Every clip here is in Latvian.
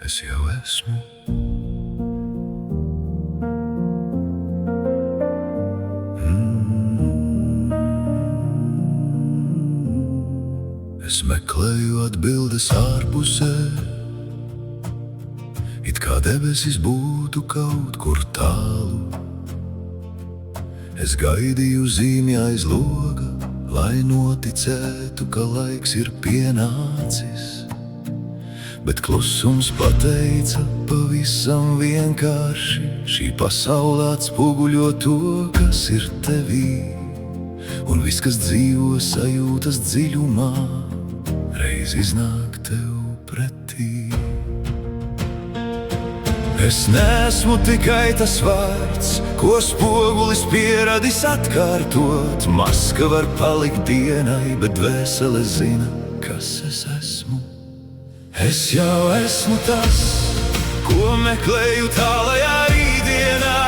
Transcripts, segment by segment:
Es jau esmu. Es meklēju atbildes ārpusē, it kā debesis būtu kaut kur tālu. Es gaidīju zīmi aiz loga, lai noticētu, ka laiks ir pienācis. Bet klusums pateica pavisam vienkārši: šī pasaule atspoguļo to, kas ir tevī. Un viss, kas dzīvo sajūtas dziļumā, reiz iznāk tev pretī. Es neesmu tikai tas vārds, ko spogulis pieradis atkārtot. Maska var palikt dienai, bet dvēsele zina, kas es esmu. Es jau esmu tas, ko meklēju tālajā rītdienā.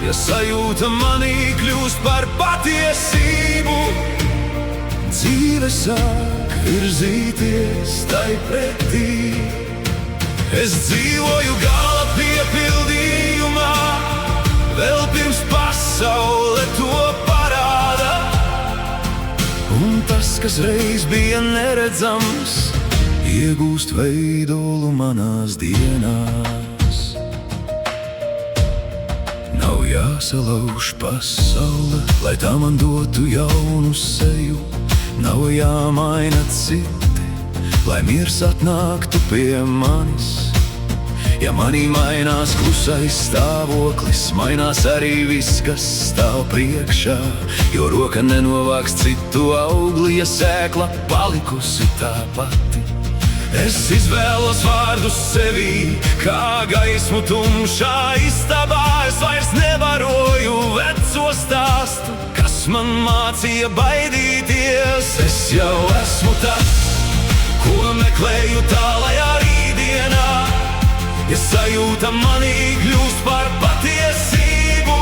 Ja sajūta manī kļūst par patiesību, dzīve sāk virzīties tai pretī. Es dzīvoju gala piepildījumā, vēl pirms pasaule to parāda. Un tas, kas reiz bija neredzams, iegūst veidolu manās dienās. Nav jāsalauž pasaule, lai tā man dotu jaunu seju. Nav jāmaina citi, lai miers atnāktu pie manis. Ja manī mainās klusais stāvoklis, mainās arī viss, kas stāv priekšā. Jo roka nenovāks citu augli, ja sēkla palikusi tā pati. Es izvēlos vārdus sevī, kā gaismu tumšā istabā. Es vairs nevaroju veco stāstu, kas man mācīja baidīties. Es jau esmu tas, ko meklēju tālajā rītdienā. Ja sajūta manī kļūst par patiesību,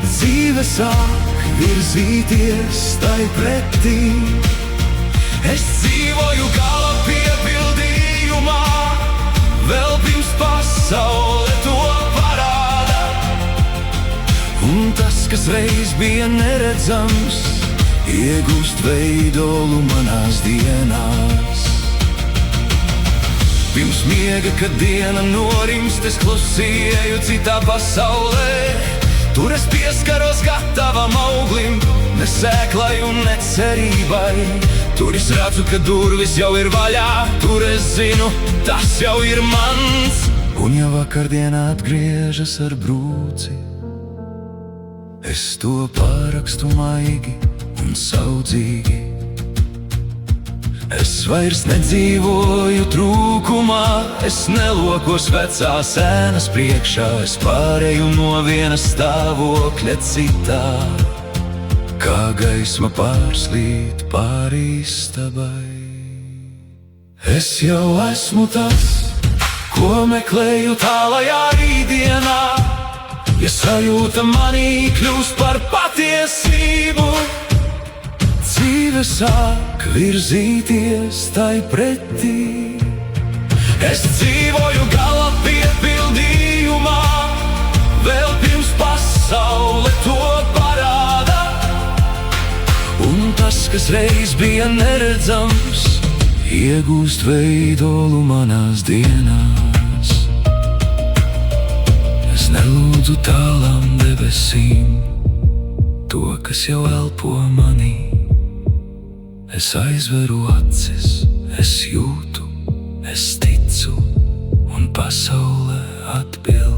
dzīve sāk virzīties tai pretī. Es dzīvoju gala piepildījumā, vēl pirms pasaule to parāda. Un tas, kas reiz bija neredzams, iegūst veidolu manās dienās. Pirms miega, kad diena norimst, es klusieju citā pasaulē. Tur es pieskaros gatavam auglim, ne sēklai un ne cerībai. Tur es redzu, ka durvis jau ir vaļā, tur es zinu, tas jau ir mans. Un ja vakardiena atgriežas ar brūci, es to pārakstu maigi un saudzīgi. Es vairs nedzīvoju trūkumā, es nelokos vecās ēnas priekšā. Es pārēju no viena stāvokļa citā, kā gaisma pārslīd pāri istabai. Es jau esmu tas, ko meklēju tālajā rītdienā. Ja sajūta manī kļūst par patiesību, dzīve sāk virzīties tai pretī. Es dzīvoju gala piepildījumā, vēl pirms pasaule to parāda. Un tas, kas reiz bija neredzams, iegūst veidolu manās dienās. Es nelūdzu tālām debesīm to, kas jau elpo manī. Es aizveru acis, es jūtu, es ticu, un pasaule atbild.